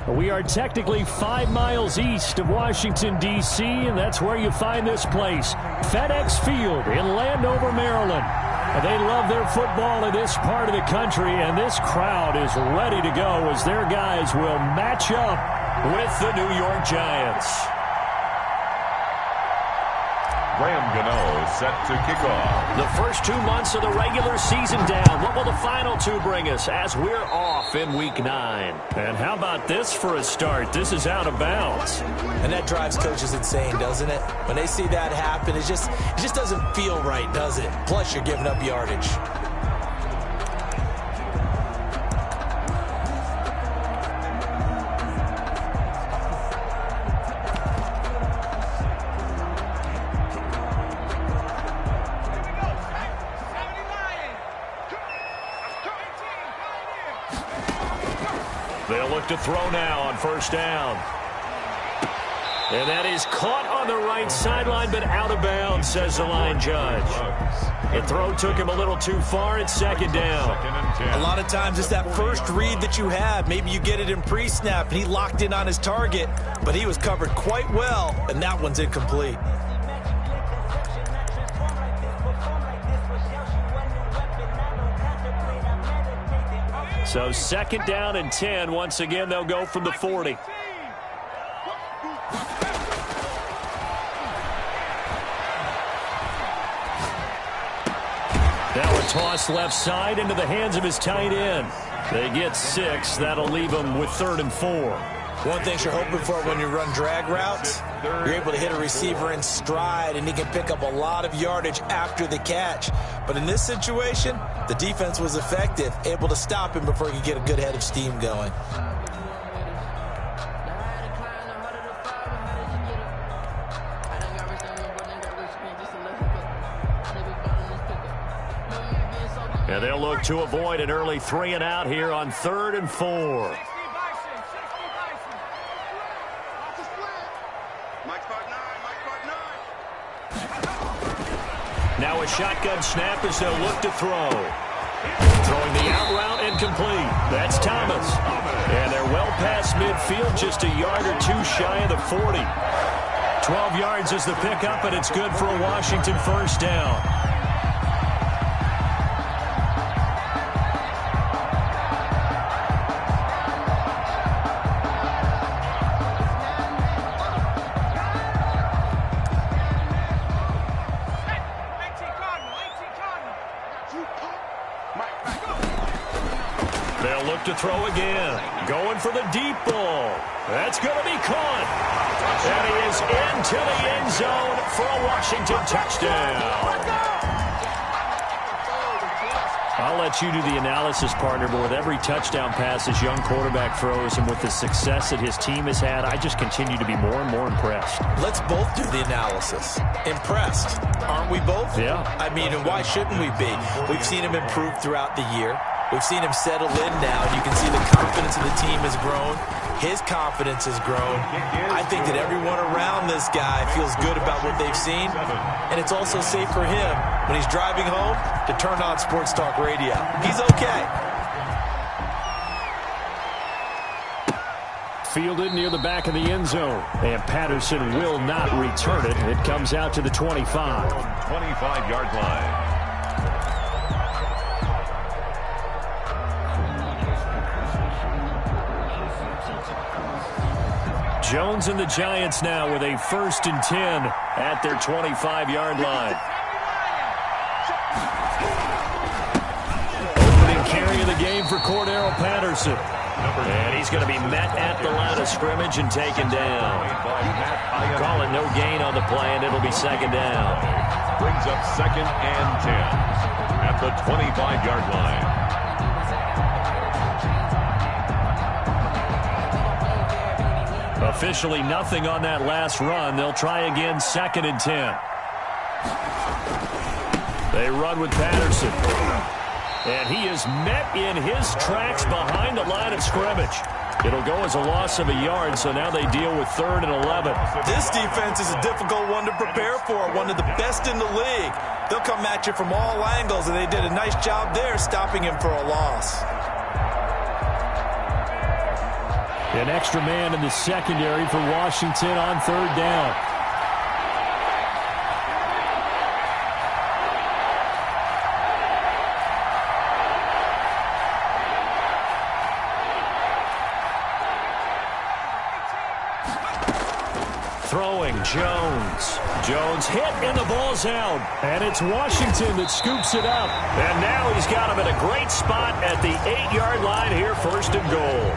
We are technically 5 miles east of Washington, D.C., and that's where you find this place, FedEx Field in Landover, Maryland. And they love their football in this part of the country, and this crowd is ready to go as their guys will match up with the New York Giants. Graham Gano set to kick off. The first 2 months of the regular season down. What will the final 2 bring us as we're off in Week 9? And how about this for a start? This is out of bounds. And that drives coaches insane, doesn't it? When they see that happen, it just doesn't feel right, does it? Plus, you're giving up yardage. They'll look to throw now on first down. And that is caught on the right sideline, but out of bounds, says the line judge. The throw took him a little too far. It's second down. A lot of times it's that first read that you have. Maybe you get it in pre-snap, and he locked in on his target, but he was covered quite well, and that one's incomplete. So second down and 10. Once again, they'll go from the 40. Now a toss left side into the hands of his tight end. They get 6. That'll leave them with 3rd and 4. One thing you're hoping for when you run drag routes, you're able to hit a receiver in stride, and he can pick up a lot of yardage after the catch. But in this situation, the defense was effective, able to stop him before he could get a good head of steam going. And they'll look to avoid an early 3 and out here on 3rd and 4. Now a shotgun snap as they'll look to throw. Throwing the out route incomplete. That's Thomas. And they're well past midfield, just a yard or 2 shy of the 40. 12 yards is the pickup, and it's good for a Washington first down. They'll look to throw again. Going for the deep ball. That's going to be caught. And he is into the end zone for a Washington touchdown. I'll let you do the analysis, partner, but with every touchdown pass this young quarterback throws and with the success that his team has had, I just continue to be more and more impressed. Let's both do the analysis. Impressed, aren't we both? Yeah. I mean, and why shouldn't we be? We've seen him improve throughout the year. We've seen him settle in now, and you can see the confidence of the team has grown. His confidence has grown. I think that everyone around this guy feels good about what they've seen, and it's also safe for him when he's driving home to turn on Sports Talk Radio. He's okay. Fielded near the back of the end zone, and Patterson will not return it. It comes out to the 25. 25-yard line. Jones and the Giants now with a 1st and 10 at their 25-yard line. Opening carry of the game for Cordero Patterson. And he's going to be met at the line of scrimmage and taken down. Call it no gain on the play, and it'll be second down. Brings up 2nd and 10 at the 25-yard line. Officially nothing on that last run. They'll try again, 2nd and 10. They run with Patterson. And he is met in his tracks behind the line of scrimmage. It'll go as a loss of a yard, so now they deal with 3rd and 11. This defense is a difficult one to prepare for, one of the best in the league. They'll come at you from all angles, and they did a nice job there stopping him for a loss. An extra man in the secondary for Washington on 3rd down. Throwing Jones. Jones hit and the ball's out. And it's Washington that scoops it up. And now he's got him in a great spot at the 8-yard line here, 1st and goal.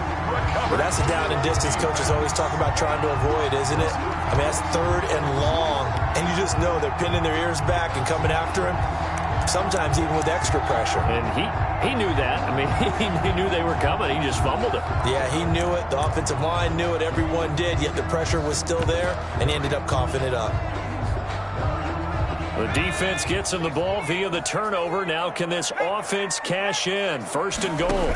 Well, that's a down and distance coaches always talk about trying to avoid, isn't it? I mean, that's 3rd and long. And you just know they're pinning their ears back and coming after him. Sometimes even with extra pressure. And he knew that. I mean, he knew they were coming. He just fumbled it. Yeah, he knew it. The offensive line knew it. Everyone did, yet the pressure was still there, and he ended up coughing it up. The defense gets him the ball via the turnover. Now can this offense cash in? 1st and goal.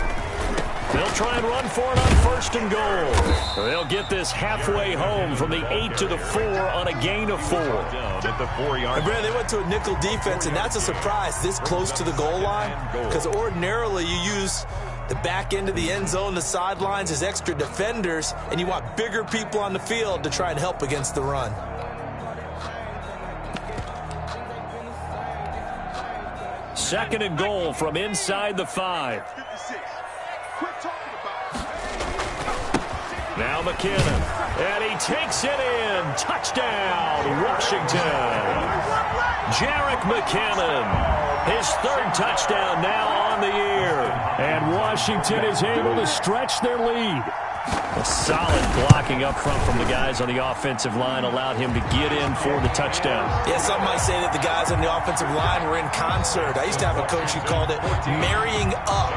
They'll try and run for it on 1st and goal. They'll get this halfway home from the 8 to the 4 on a gain of 4. And Brad, they went to a nickel defense, and that's a surprise this close to the goal line, because ordinarily you use the back end of the end zone, the sidelines as extra defenders, and you want bigger people on the field to try and help against the run. Second and goal from inside the 5. Now McKinnon, and he takes it in. Touchdown, Washington. Jarek McKinnon, his 3rd touchdown now on the year. And Washington is able to stretch their lead. A solid blocking up front from the guys on the offensive line allowed him to get in for the touchdown. Yeah, some might say that the guys on the offensive line were in concert. I used to have a coach who called it marrying up,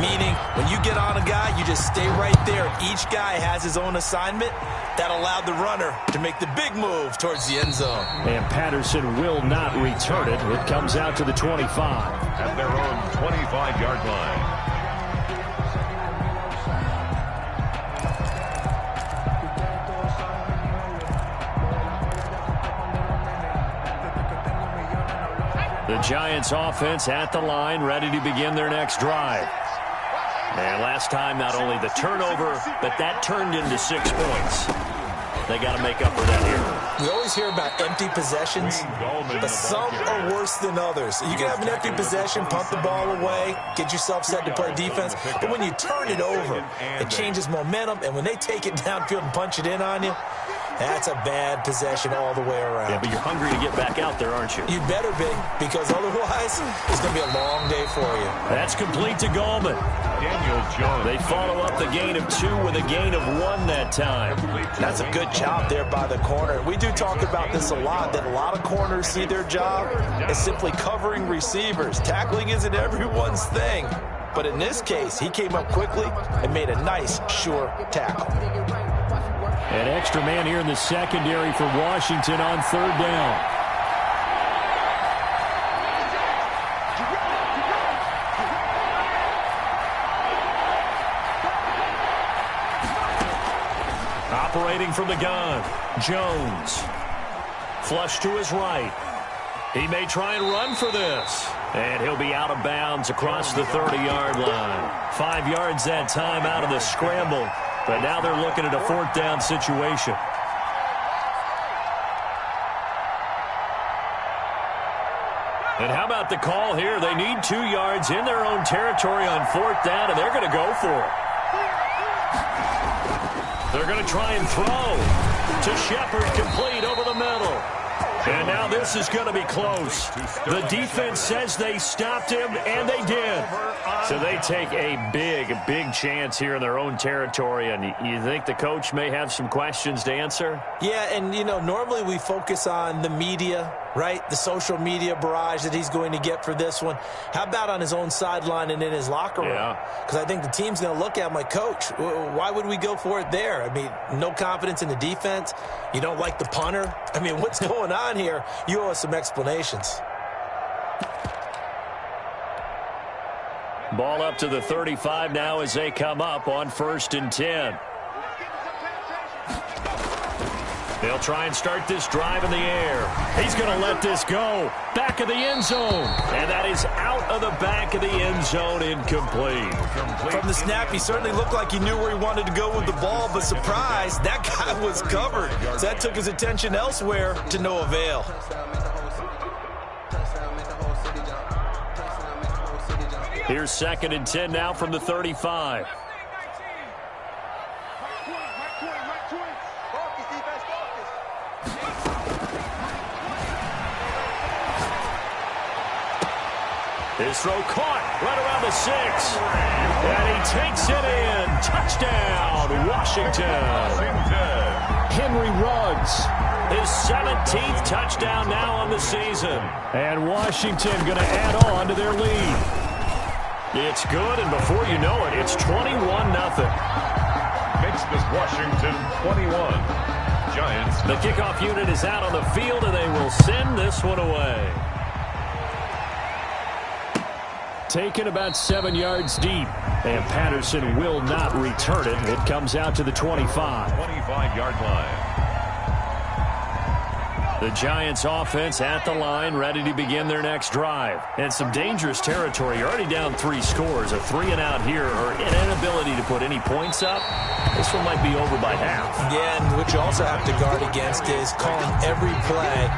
meaning when you get on a guy, you just stay right there. Each guy has his own assignment. That allowed the runner to make the big move towards the end zone. And Patterson will not return it. It comes out to the 25. At their own 25-yard line. The Giants offense at the line, ready to begin their next drive. And last time, not only the turnover, but that turned into 6 points. They got to make up for that here. We always hear about empty possessions, but some are worse than others. You can have an empty possession, punt the ball away, get yourself set to play defense, but when you turn it over, it changes momentum, and when they take it downfield and punch it in on you, that's a bad possession all the way around. Yeah, but you're hungry to get back out there, aren't you? You better be, because otherwise, it's going to be a long day for you. That's complete to Gallman. Daniel Jones. They follow up the gain of 2 with a gain of 1 that time. That's a good job there by the corner. We do talk about this a lot, that a lot of corners see their job as simply covering receivers. Tackling isn't everyone's thing. But in this case, he came up quickly and made a nice, sure tackle. An extra man here in the secondary for Washington on 3rd down. Operating from the gun, Jones. Flush to his right. He may try and run for this. And he'll be out of bounds across the 30-yard line. 5 yards that time out of the scramble. But now they're looking at a 4th down situation. And how about the call here? They need 2 yards in their own territory on 4th down, and they're going to go for it. They're going to try and throw to Shepard, complete over the middle. And now this is going to be close. The defense says they stopped him, and they did. So they take a big chance here in their own territory. And you think the coach may have some questions to answer? Yeah, and, you know, normally we focus on the media, right? The social media barrage that he's going to get for this one. How about on his own sideline and in his locker room? Because I think the team's going to look at him like, Coach, why would we go for it there? I mean, no confidence in the defense. You don't like the punter. I mean, what's going on here? You owe us some explanations. Ball up to the 35 now as they come up on 1st and 10. They'll try and start this drive in the air. He's going to let this go. Back of the end zone. And that is out of the back of the end zone, incomplete. From the snap, he certainly looked like he knew where he wanted to go with the ball, but surprise, that guy was covered. So that took his attention elsewhere to no avail. Here's 2nd and 10 now from the 35. His throw caught right around the 6. And he takes it in. Touchdown, Washington. Henry Ruggs, his 17th touchdown now on the season. And Washington going to add on to their lead. It's good, and before you know it, it's 21-0. Makes this Washington 21. Giants. The kickoff unit is out on the field, and they will send this one away. Taken about 7 yards deep, and Patterson will not return it. It comes out to the 25. 25-yard line. The Giants offense at the line, ready to begin their next drive. And some dangerous territory. You're already down 3 scores. A 3-and-out here, or an inability to put any points up. This one might be over by half. Yeah, and what you also have to guard against is calling every play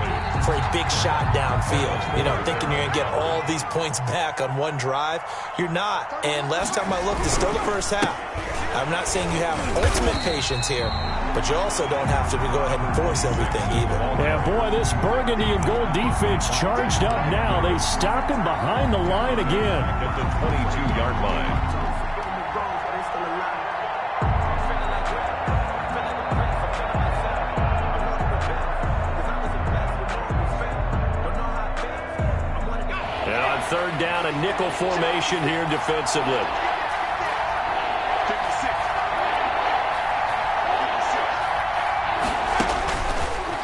for a big shot downfield. You know, thinking you're going to get all these points back on one drive. You're not. And last time I looked, it's still the first half. I'm not saying you have ultimate patience here, but you also don't have to go ahead and force everything either. Yeah, boy, this burgundy and gold defense charged up now. They stop him behind the line again. At the 22-yard line. And on 3rd down, a nickel formation here defensively.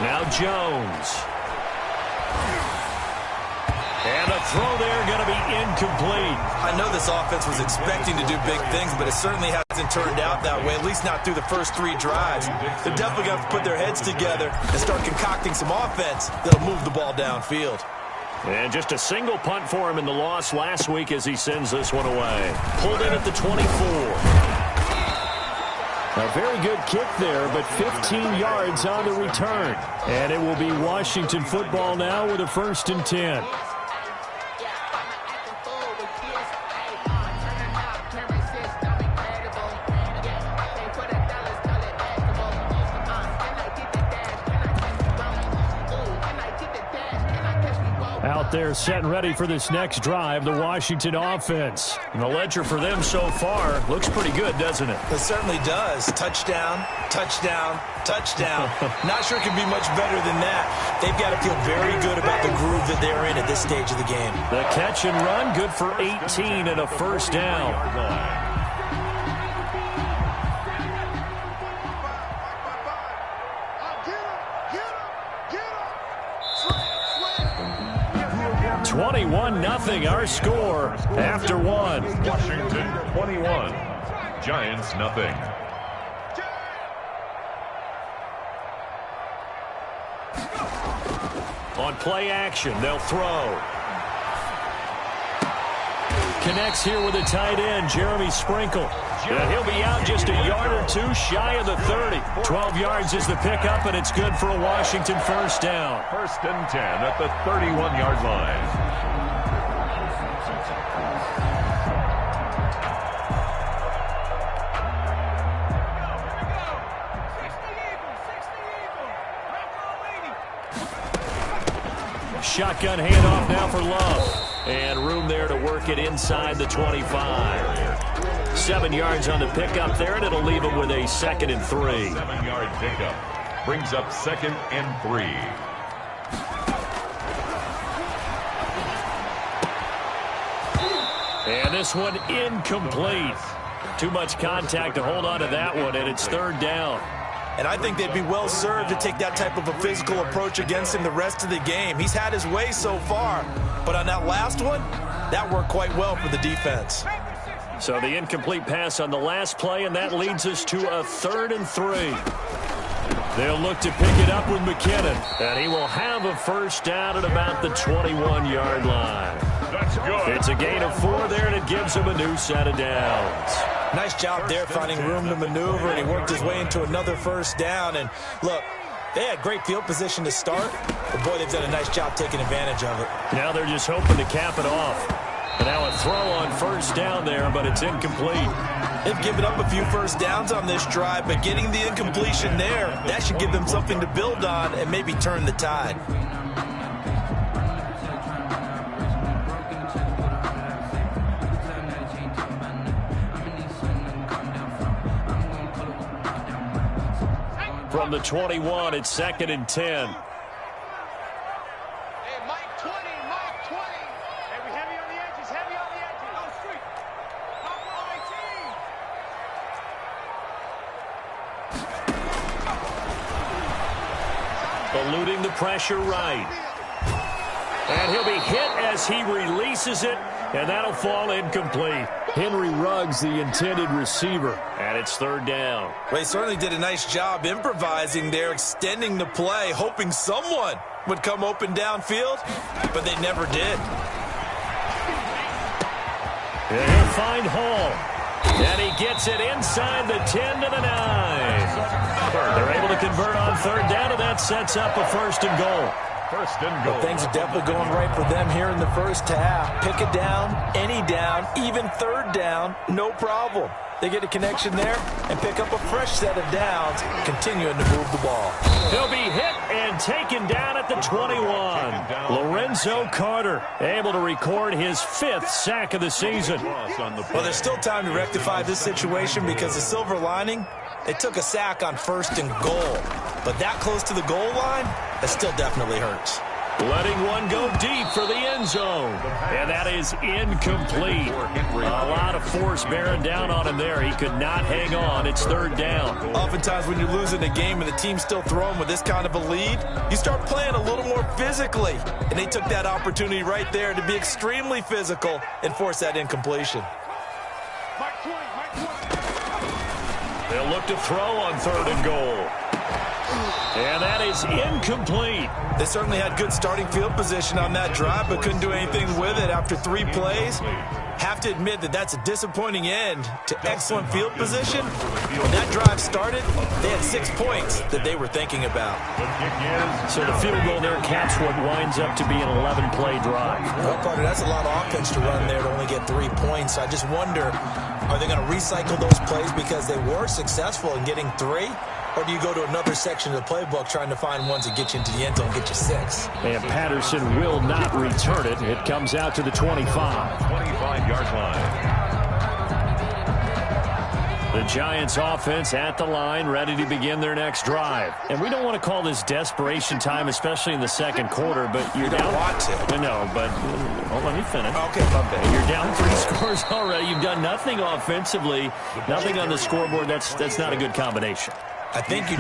Now Jones. And a throw there going to be incomplete. I know this offense was expecting to do big things, but it certainly hasn't turned out that way, at least not through the first 3 drives. They're definitely going to have to put their heads together and start concocting some offense that'll move the ball downfield. And just a single punt for him in the loss last week as he sends this one away. Pulled in at the 24. A very good kick there, but 15 yards on the return. And it will be Washington football now with a 1st and 10. Out there set and ready for this next drive, the Washington offense. And the ledger for them so far looks pretty good, doesn't it? It certainly does. Touchdown, touchdown, touchdown. Not sure it can be much better than that. They've got to feel very good about the groove that they're in at this stage of the game. The catch and run, good for 18 and a 1st down. 21-0 our score after 1. Washington 21. Giants nothing. On play action, they'll throw. Connects here with a tight end, Jeremy Sprinkle. And he'll be out just a yard or 2 shy of the 30. 12 yards is the pickup, and it's good for a Washington 1st down. 1st and 10 at the 31-yard line. Shotgun handoff now for Love. And room there to work it inside the 25. 7 yards on the pickup there, and it'll leave him with a 2nd and 3. 7-yard pickup. Brings up 2nd and 3. And this one incomplete. Too much contact to hold on to that one, and it's 3rd down. And I think they'd be well served to take that type of a physical approach against him the rest of the game. He's had his way so far, but on that last one, that worked quite well for the defense. So the incomplete pass on the last play, and that leads us to a 3rd and 3. They'll look to pick it up with McKinnon. And he will have a first down at about the 21-yard line. That's good. It's a gain of 4 there, and it gives him a new set of downs. Nice job there finding room to maneuver, and he worked his way into another first down. And look, they had great field position to start, but boy, they've done a nice job taking advantage of it. Now they're just hoping to cap it off. And now a throw on first down there, but it's incomplete. They've given up a few first downs on this drive, but getting the incompletion there, that should give them something to build on and maybe turn the tide. From the 21, it's 2nd and 10. Eluding the pressure right. And he'll be hit as he releases it, and that'll fall incomplete. Henry Ruggs, the intended receiver, and it's 3rd down. Well, he certainly did a nice job improvising there, extending the play, hoping someone would come open downfield, but they never did. And he'll find Hall. And he gets it inside the 10 to the 9. They're able to convert on 3rd down, and that sets up a 1st and goal. 1st and goal. But things are definitely going right for them here in the first half. Pick a down, any down, even 3rd down, no problem. They get a connection there and pick up a fresh set of downs, continuing to move the ball. He'll be hit and taken down at the 21. Lorenzo Carter able to record his 5th sack of the season. Well, there's still time to rectify this situation because the silver lining, they took a sack on 1st and goal. But that close to the goal line, that still definitely hurts. Letting one go deep for the end zone. And that is incomplete. A lot of force bearing down on him there. He could not hang on. It's 3rd down. Oftentimes when you're losing a game and the team's still throwing with this kind of a lead, you start playing a little more physically. And they took that opportunity right there to be extremely physical and force that incompletion. They'll look to throw on 3rd and goal. And that is incomplete. They certainly had good starting field position on that drive, but couldn't do anything with it after 3 plays. Have to admit that that's a disappointing end to excellent field position. When that drive started, they had 6 points that they were thinking about. So the field goal there caps what winds up to be an 11-play drive. Well, Carter, that's a lot of offense to run there to only get 3 points. I just wonder, are they going to recycle those plays because they were successful in getting 3? Or do you go to another section of the playbook trying to find ones that get you into the end zone and get you 6? And Patterson will not return it. It comes out to the 25. 25-yard line. The Giants offense at the line, ready to begin their next drive. And we don't want to call this desperation time, especially in the 2nd quarter, but you're down. You don't want to. No, but let me finish. Okay, my bad. You're down 3 scores already. You've done nothing offensively, nothing on the scoreboard. That's not a good combination. I think you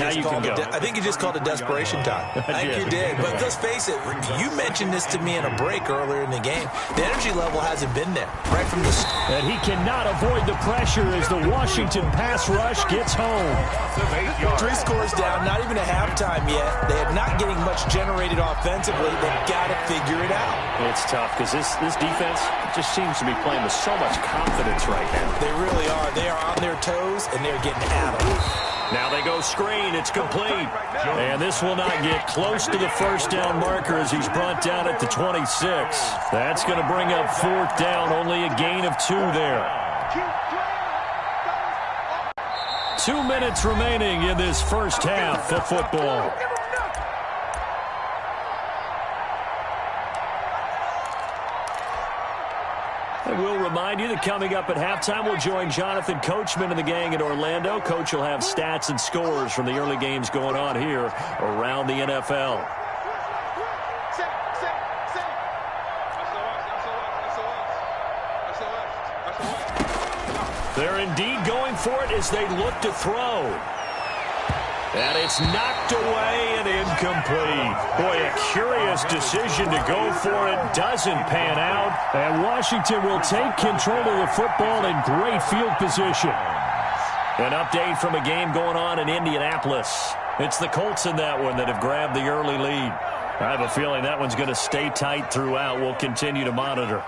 just called it desperation time. I think you did. But let's face it, you mentioned this to me in a break earlier in the game. The energy level hasn't been there right from the start. And he cannot avoid the pressure as the Washington pass rush gets home. 3 scores down, not even a halftime yet. They are not getting much generated offensively. They've got to figure it out. It's tough because this defense just seems to be playing with so much confidence right now. They really are. They are on their toes, and they're getting at them. Now they go screen. It's complete. And this will not get close to the first down marker as he's brought down at the 26. That's going to bring up 4th down. Only a gain of 2 there. 2 minutes remaining in this first half of football. And we'll remind you that coming up at halftime, we'll join Jonathan Coachman and the gang in Orlando. Coach will have stats and scores from the early games going on here around the NFL. They're indeed going for it as they look to throw. And it's knocked away and incomplete. Boy, a curious decision to go for it. Doesn't pan out. And Washington will take control of the football in great field position. An update from a game going on in Indianapolis. It's the Colts in that one that have grabbed the early lead. I have a feeling that one's going to stay tight throughout. We'll continue to monitor.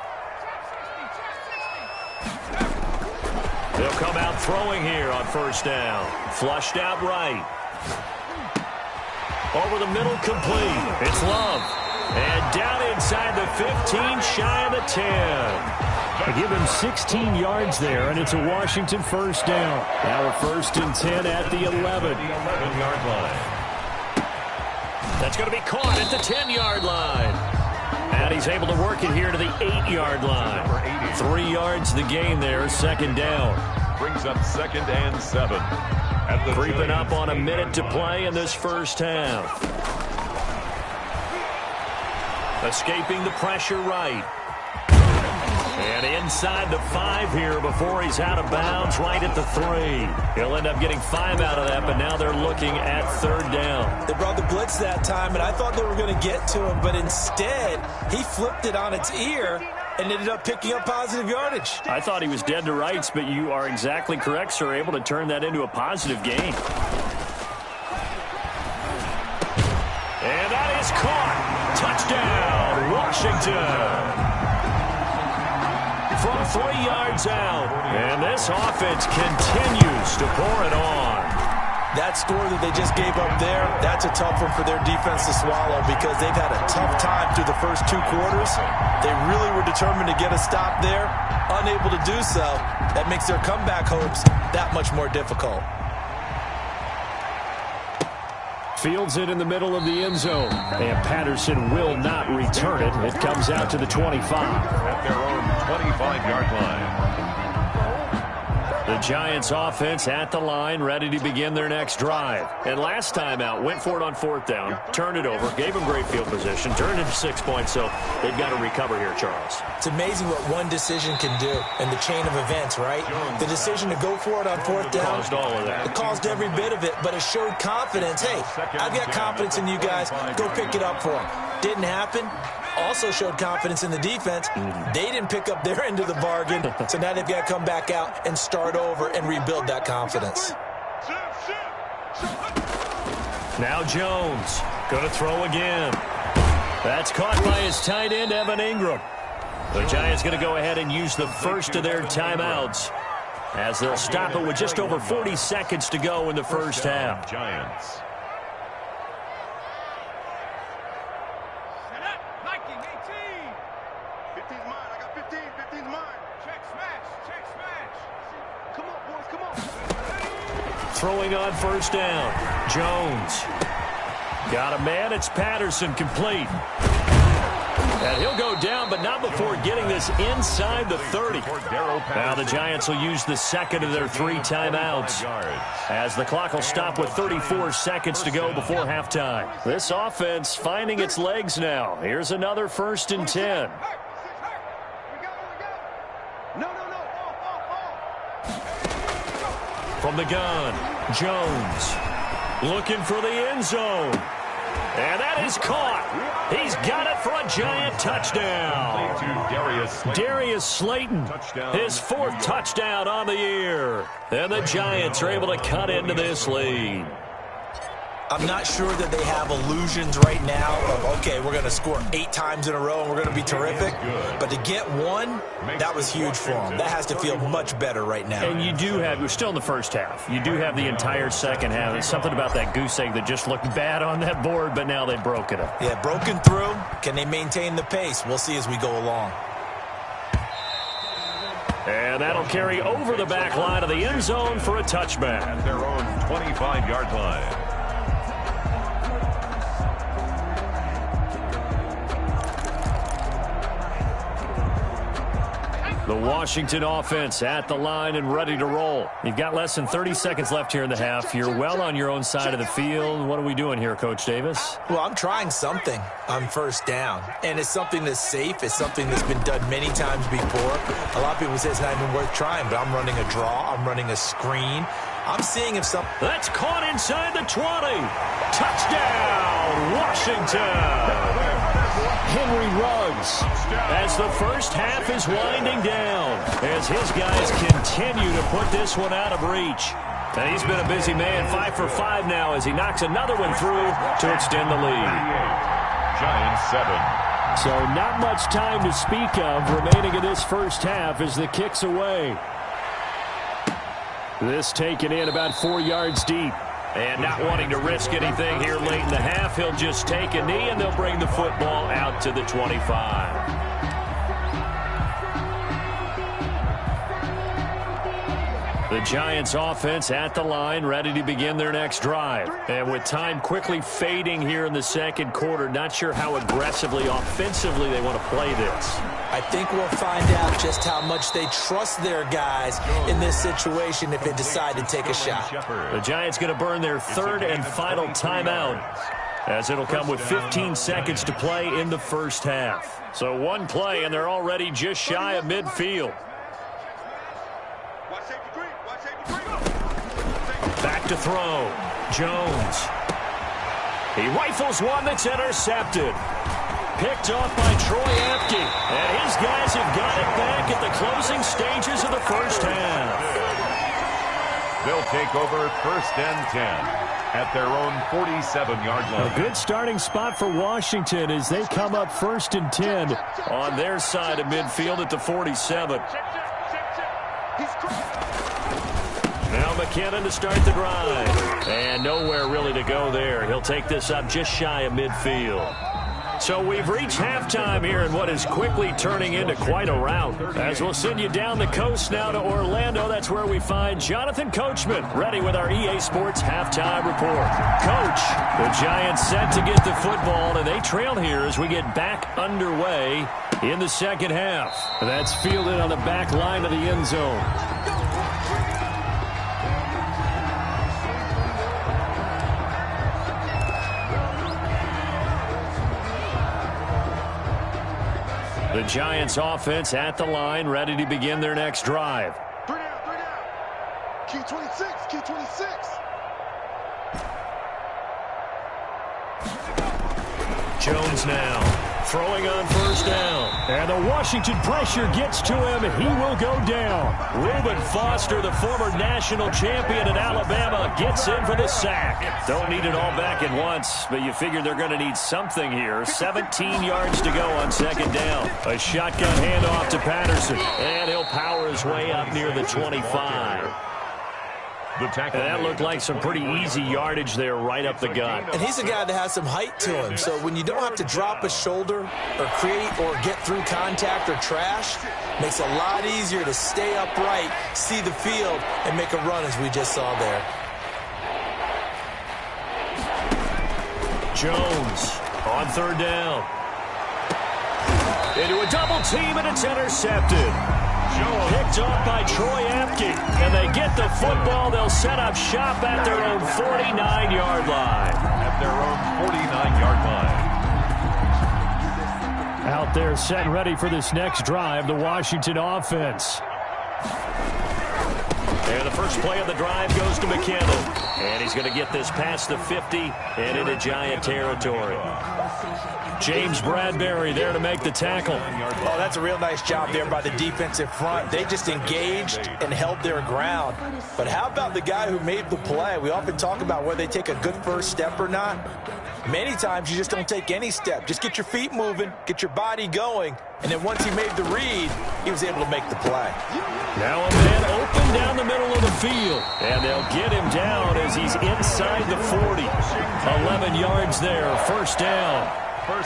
They'll come out throwing here on first down. Flushed out right. Over the middle, complete. It's Love. And down inside the 15, shy of the 10. They give him 16 yards there, and it's a Washington first down. Now a 1st and 10 at the 11-yard line. That's going to be caught at the 10-yard line. And he's able to work it here to the 8-yard line. 3 yards the gain there, 2nd down. Brings up 2nd and 7. Creeping up on a minute to play in this first half. Escaping the pressure right. And inside the 5 here before he's out of bounds right at the 3. He'll end up getting 5 out of that, but now they're looking at 3rd down. They brought the blitz that time, and I thought they were going to get to him, but instead he flipped it on its ear and ended up picking up positive yardage. I thought he was dead to rights, but you are exactly correct, sir, able to turn that into a positive gain. And that is caught. Touchdown, Washington. From 3 yards out. And this offense continues to pour it on. That score that they just gave up there, that's a tough one for their defense to swallow because they've had a tough time through the first 2 quarters. They really were determined to get a stop there. Unable to do so, that makes their comeback hopes that much more difficult. Fields it in the middle of the end zone. And Patterson will not return it. It comes out to the 25. At their own 25-yard line. The Giants offense at the line, ready to begin their next drive. And last time out, went for it on 4th down, turned it over, gave them great field position, turned it to 6 points, so they've got to recover here, Charles. It's amazing what one decision can do in the chain of events, right? The decision to go for it on 4th down. Caused all of that. It caused every bit of it, but it showed confidence. Hey, I've got confidence in you guys. Go pick it up for them. Didn't happen. Also showed confidence in the defense. They didn't pick up their end of the bargain, so now they've got to come back out and start over and rebuild that confidence. Now Jones going to throw again. That's caught by his tight end, Evan Ingram. The Giants going to go ahead and use the first of their timeouts as they'll stop it with just over 40 seconds to go in the first half. Giants. Throwing on first down. Jones. Got a man. It's Patterson, complete. And he'll go down, but not before getting this inside the 30. Now the Giants will use the second of their 3 timeouts as the clock will stop with 34 seconds to go before halftime. This offense finding its legs now. Here's another 1st and 10. From the gun, Jones looking for the end zone. And that is caught. He's got it for a Giant touchdown. Darius Slayton, his 4th touchdown on the year. And the Giants are able to cut into this lead. I'm not sure that they have illusions right now of, okay, we're going to score 8 times in a row and we're going to be terrific. But to get one, that was huge for them. That has to feel much better right now. And you do have, we're still in the first half. You do have the entire second half. There's something about that goose egg that just looked bad on that board, but now they've broken it. Yeah, broken through. Can they maintain the pace? We'll see as we go along. And that'll carry over the back line of the end zone for a touchback. At their own 25-yard line. The Washington offense at the line and ready to roll. You've got less than 30 seconds left here in the half. You're well on your own side of the field. What are we doing here, Coach Davis? Well, I'm trying something on first down. And it's something that's safe. It's something that's been done many times before. A lot of people say it's not even worth trying, but I'm running a draw. I'm running a screen. I'm seeing if something... That's caught inside the 20. Touchdown, Washington. Henry Ruggs as the first half is winding down as his guys continue to put this one out of reach. And he's been a busy man, 5 for 5 now as he knocks another one through to extend the lead. Giants 7. So not much time to speak of remaining in this first half as the kick's away. This taken in about 4 yards deep. And not wanting to risk anything here late in the half, he'll just take a knee and they'll bring the football out to the 25. The Giants offense at the line, ready to begin their next drive. And with time quickly fading here in the second quarter, not sure how aggressively, offensively they want to play this. I think we'll find out just how much they trust their guys in this situation if they decide to take a shot. The Giants going to burn their third and final timeout, as it'll come with 15 seconds to play in the first half. So one play, and they're already just shy of midfield. Back to throw. Jones. He rifles one that's intercepted. Picked off by Troy Apke. And his guys have got it back at the closing stages of the first half. They'll take over 1st and 10 at their own 47-yard line. A good starting spot for Washington as they come up 1st and 10 on their side of midfield at the 47. Now McKinnon to start the drive. And nowhere really to go there. He'll take this up just shy of midfield. So we've reached halftime here in what is quickly turning into quite a rout. As we'll send you down the coast now to Orlando, that's where we find Jonathan Coachman, ready with our EA Sports halftime report. Coach, the Giants set to get the football, and they trail here as we get back underway in the second half. That's fielded on the back line of the end zone. The Giants offense at the line, ready to begin their next drive. 3 down. Q26, Q26. Jones now throwing on 1st down. And the Washington pressure gets to him, and he will go down. Reuben Foster, the former national champion at Alabama, gets in for the sack. Don't need it all back at once, but you figure they're going to need something here. 17 yards to go on 2nd down. A shotgun handoff to Patterson, and he'll power his way up near the 25. And that looked like some pretty easy yardage there right up the gut. And he's a guy that has some height to him. So when you don't have to drop a shoulder or create or get through contact or trash, makes it a lot easier to stay upright, see the field, and make a run as we just saw there. Jones on 3rd down. Into a double team, and it's intercepted. Picked off by Troy Apke, and they get the football. They'll set up shop at their own 49-yard line. At their own 49-yard line. Out there set ready for this next drive, the Washington offense. And the first play of the drive goes to McKinnon. And he's going to get this past the 50 and into Giant territory. James Bradbury there to make the tackle. Oh, that's a real nice job there by the defensive front. They just engaged and held their ground. But how about the guy who made the play? We often talk about whether they take a good first step or not. Many times you just don't take any step. Just get your feet moving, get your body going, and then once he made the read, he was able to make the play. Now a man open down the middle of the field, and they'll get him down as he's inside the 40. 11 yards there, 1st down.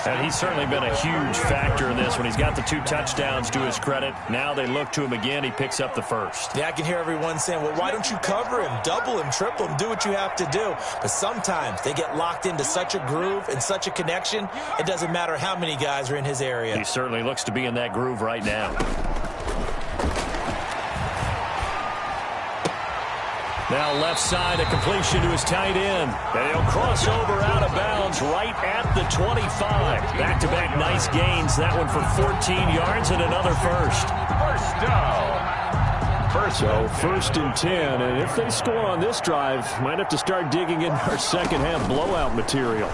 And he's certainly been a huge factor in this when he's got the 2 touchdowns to his credit. Now they look to him again. He picks up the 1st. Yeah, I can hear everyone saying, well, why don't you cover him, double him, triple him, do what you have to do. But sometimes they get locked into such a groove and such a connection, it doesn't matter how many guys are in his area. He certainly looks to be in that groove right now. Now left side, a completion to his tight end. And he'll cross over out of bounds right at the 25. Back-to-back nice gains. That one for 14 yards and another 1st. 1st down. So 1st and 10. And if they score on this drive, might have to start digging in our second half blowout material.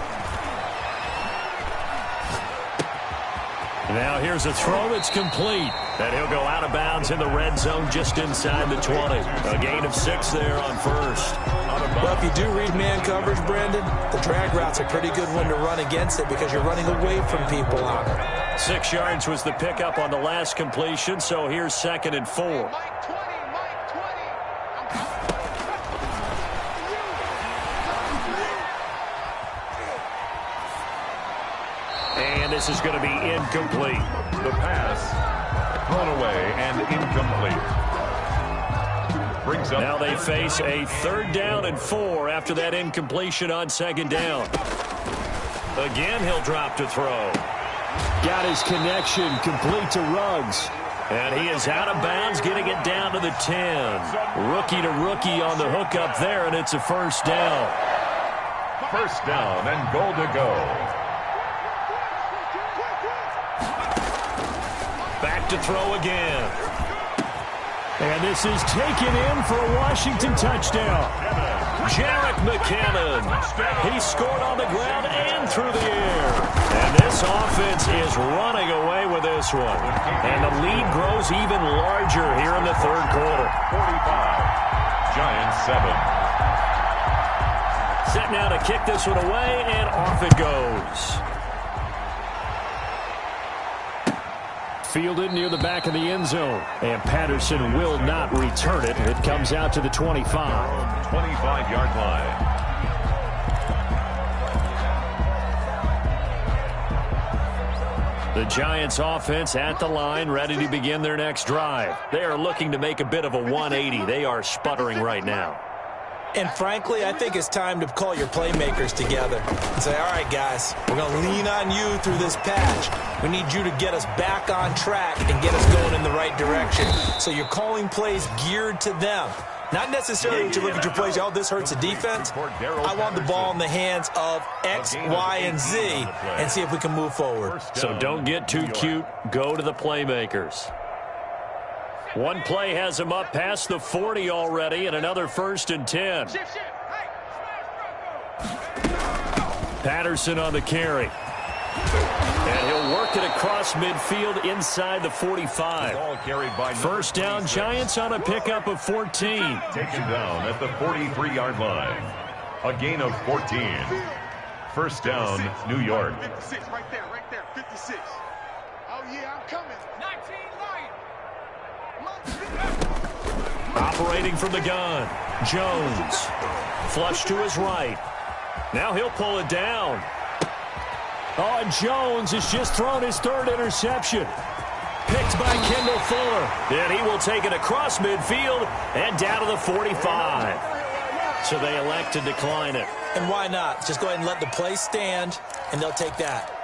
Now here's a throw that's complete. And he'll go out of bounds in the red zone just inside the 20. A gain of 6 there on first. Well, if you do read man coverage, Brandon, the drag route's a pretty good one to run against it because you're running away from people on it. 6 yards was the pickup on the last completion, so here's 2nd and 4. And this is going to be incomplete. The pass thrown away and incomplete. Brings up. Now they face a 3rd down and 4 after that incompletion on 2nd down. Again, he'll drop to throw. Got his connection complete to Ruggs. And he is out of bounds, getting it down to the 10. Rookie to rookie on the hookup there, and it's a 1st down. 1st down and goal to go. Back to throw again. And this is taken in for a Washington touchdown. Jerick McKinnon. He scored on the ground and through the air. And this offense is running away with this one. And the lead grows even larger here in the 3rd quarter. 45. Giants 7. Set now to kick this one away, and off it goes. Fielded near the back of the end zone. And Patterson will not return it. It comes out to the 25. 25-yard line. The Giants offense at the line, ready to begin their next drive. They are looking to make a bit of a 180. They are sputtering right now. And frankly, I think it's time to call your playmakers together and say, all right, guys, we're going to lean on you through this patch. We need you to get us back on track and get us going in the right direction. So you're calling plays geared to them. Not necessarily that you look at your plays, oh, this hurts the defense. I want the ball in the hands of X, Y, and Z and see if we can move forward. So don't get too cute. Go to the playmakers. One play has him up past the 40 already, and another 1st and 10. Patterson on the carry. And he'll work it across midfield inside the 45. 1st down, Giants on a pickup of 14. Taken down at the 43-yard line. A gain of 14. 1st down, New York. 56 right there, 56. Oh, yeah, I'm coming. 19 light. Operating from the gun, Jones. Flush to his right. Now he'll pull it down. Oh, and Jones has just thrown his 3rd interception. Picked by Kendall Fuller. And he will take it across midfield and down to the 45. So they elect to decline it. And why not? Just go ahead and let the play stand, and they'll take that.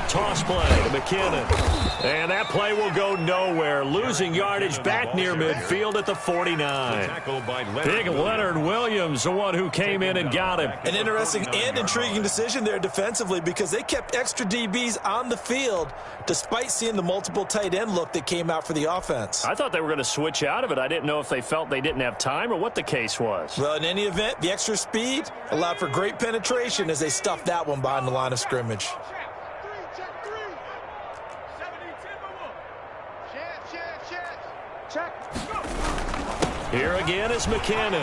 Toss play to McKinnon. And that play will go nowhere. Losing yardage back near midfield at the 49. Big Leonard Williams, the one who came in and got him. An interesting and intriguing decision there defensively because they kept extra DBs on the field despite seeing the multiple tight end look that came out for the offense. I thought they were going to switch out of it. I didn't know if they felt they didn't have time or what the case was. Well, in any event, the extra speed allowed for great penetration as they stuffed that one behind the line of scrimmage. Here again is McKinnon. 20.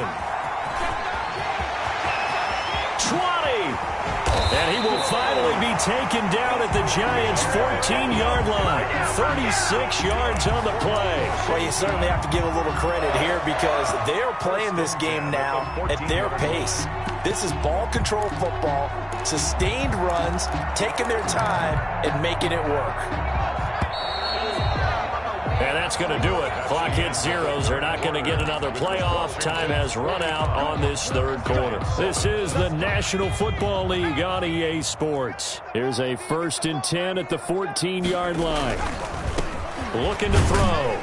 And he will finally be taken down at the Giants' 14-yard line. 36 yards on the play. Well, you certainly have to give a little credit here because they are playing this game now at their pace. This is ball control football, sustained runs, taking their time and making it work. And that's going to do it. Clock hits zeros. They're not going to get another playoff. Time has run out on this 3rd quarter. This is the National Football League on EA Sports. Here's a 1st and 10 at the 14-yard line. Looking to throw.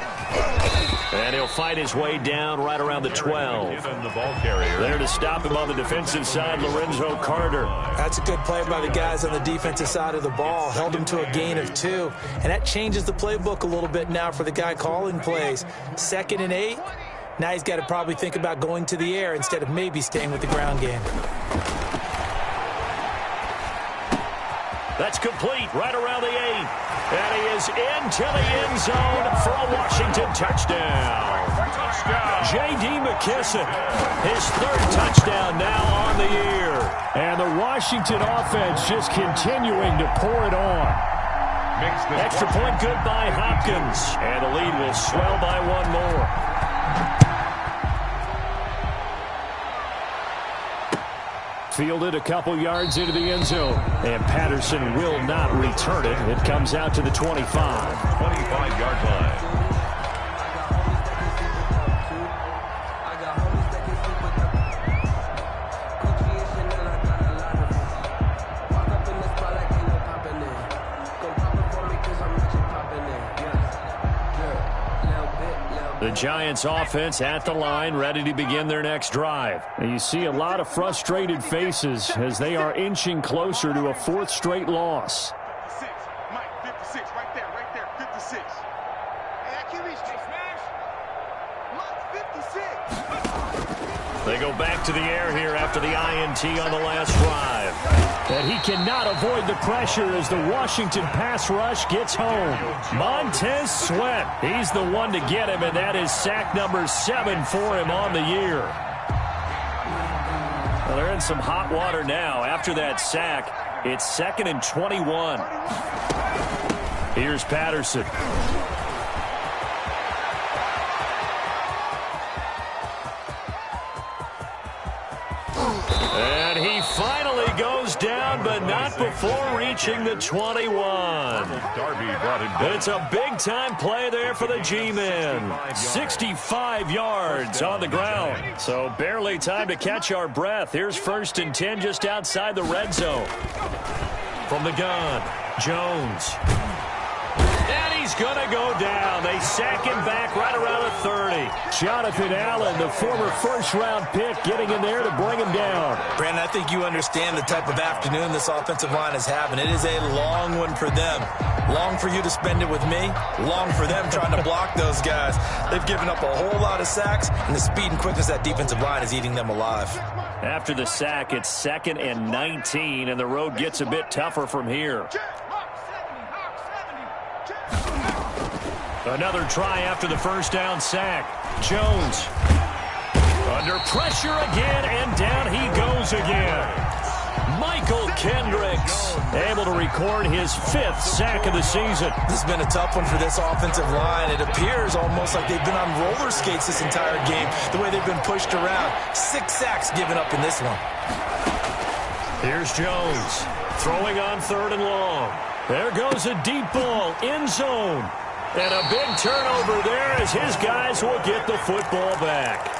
And he'll fight his way down right around the 12. There to stop him on the defensive side, Lorenzo Carter. That's a good play by the guys on the defensive side of the ball. Held him to a gain of 2. And that changes the playbook a little bit now for the guy calling plays. 2nd and 8. Now he's got to probably think about going to the air instead of maybe staying with the ground game. That's complete right around the 8. And he is into the end zone for a Washington touchdown. J.D. McKissick, his 3rd touchdown now on the year. And the Washington offense just continuing to pour it on. Extra point good by Hopkins. And the lead will swell by 1 more. Fielded a couple yards into the end zone. And Patterson will not return it. It comes out to the 25. 25-yard line. The Giants offense at the line, ready to begin their next drive. And you see a lot of frustrated faces as they are inching closer to a 4th straight loss. 56, Mike, 56, right there, 56. Hey, I can't reach this, smash. Mike, 56. They go back to the air here after the INT on the last drive. And he cannot avoid the pressure as the Washington pass rush gets home. Montez Sweat, he's the one to get him, and that is sack number 7 for him on the year. Well, they're in some hot water now. After that sack, it's 2nd and 21. Here's Patterson. And he finally goes down, but not before reaching the 21. It's a big-time play there for the G-men. 65 yards on the ground. So barely time to catch our breath. Here's 1st and 10 just outside the red zone. From the gun, Jones. And he's going to go down. They sack him back right around the 30. Jonathan Allen, the former 1st-round pick, getting in there to bring him down. Brandon, I think you understand the type of afternoon this offensive line is having. It is a long one for them. Long for you to spend it with me. Long for them trying to block those guys. They've given up a whole lot of sacks, and the speed and quickness of that defensive line is eating them alive. After the sack, it's 2nd and 19, and the road gets a bit tougher from here. Another try after the 1st down sack. Jones under pressure again, and down he goes again. Michael Kendricks able to record his 5th sack of the season. This has been a tough one for this offensive line. It appears almost like they've been on roller skates this entire game, the way they've been pushed around. 6 sacks given up in this one. Here's Jones throwing on 3rd and long. There goes a deep ball, end zone. And a big turnover there as his guys will get the football back.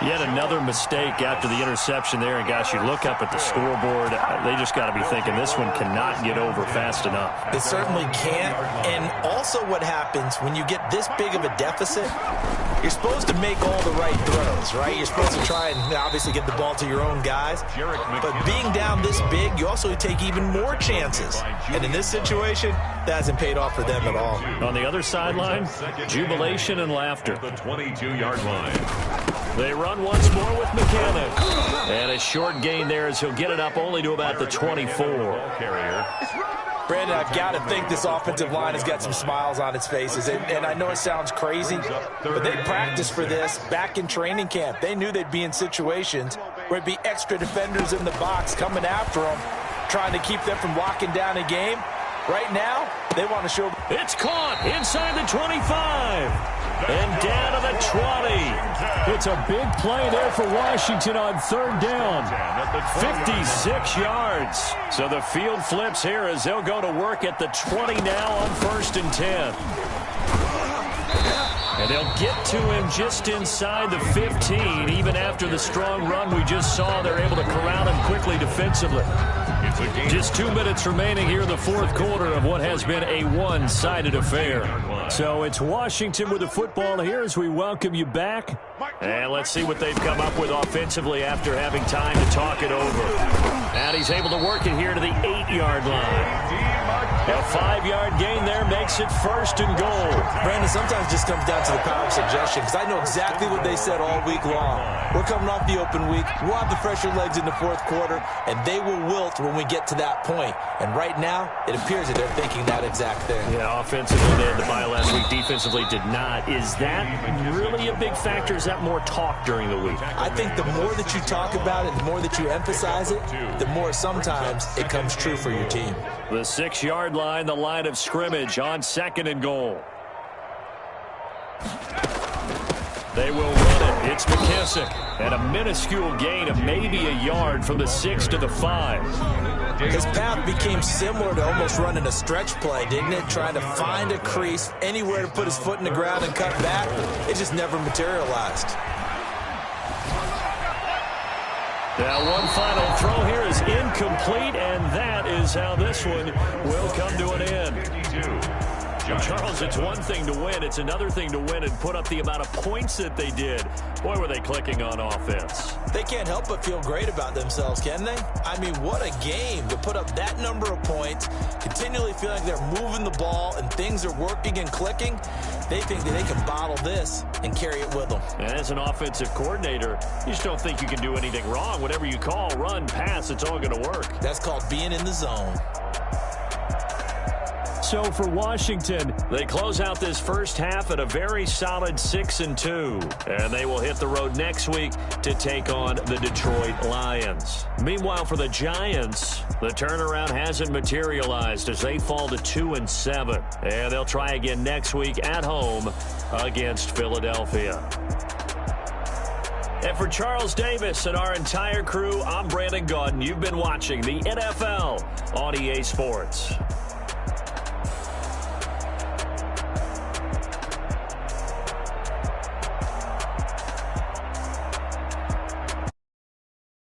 Yet another mistake after the interception there. And, gosh, you look up at the scoreboard, they just got to be thinking this one cannot get over fast enough. It certainly can't. And also what happens when you get this big of a deficit, you're supposed to make all the right throws, right? You're supposed to try and obviously get the ball to your own guys. But being down this big, you also take even more chances. And in this situation, that hasn't paid off for them at all. On the other sideline, jubilation and laughter. The 22-yard line. They run once more with McKinnon. And a short gain there as he'll get it up only to about the 24. Brandon, I've got to think this offensive line has got some smiles on its faces. And I know it sounds crazy, but they practiced for this back in training camp. They knew they'd be in situations where it'd be extra defenders in the box coming after them, trying to keep them from locking down a game. Right now, they want to show. It's caught inside the 25. And down to the 20. It's a big play there for Washington on 3rd down. 56 yards. So the field flips here as they'll go to work at the 20 now on 1st and 10. And they'll get to him just inside the 15. Even after the strong run we just saw, they're able to corral him quickly defensively. Just 2 minutes remaining here in the 4th quarter of what has been a one-sided affair. So it's Washington with the football here as we welcome you back. And let's see what they've come up with offensively after having time to talk it over. And he's able to work it here to the 8-yard line. A 5-yard gain there makes it 1st and goal. Brandon, sometimes it just comes down to the power of suggestion, because I know exactly what they said all week long. We're coming off the open week. We'll have the fresher legs in the 4th quarter, and they will wilt when we get to that point. And right now, it appears that they're thinking that exact thing. Yeah, offensively they had the bye last week. Defensively did not. Is that really a big factor? Is that more talk during the week? I think the more that you talk about it, the more that you emphasize it, the more sometimes it comes true for your team. The 6-yard line, the line of scrimmage on 2nd and goal. They will run it. It's McKissick. And a minuscule gain of maybe a yard from the 6 to the 5. His path became similar to almost running a stretch play, didn't it? Trying to find a crease, anywhere to put his foot in the ground and cut back. It just never materialized. Now, one final throw here is incomplete, and that is how this one will come to an end. Charles, it's one thing to win. It's another thing to win and put up the amount of points that they did. Boy, were they clicking on offense. They can't help but feel great about themselves, can they? I mean, what a game to put up that number of points, continually feeling like they're moving the ball and things are working and clicking. They think that they can bottle this and carry it with them. And as an offensive coordinator, you just don't think you can do anything wrong. Whatever you call, run, pass, it's all going to work. That's called being in the zone. So for Washington, they close out this first half at a very solid 6-2. And they will hit the road next week to take on the Detroit Lions. Meanwhile, for the Giants, the turnaround hasn't materialized as they fall to 2-7. And they'll try again next week at home against Philadelphia. And for Charles Davis and our entire crew, I'm Brandon Gaudin. You've been watching the NFL on EA Sports.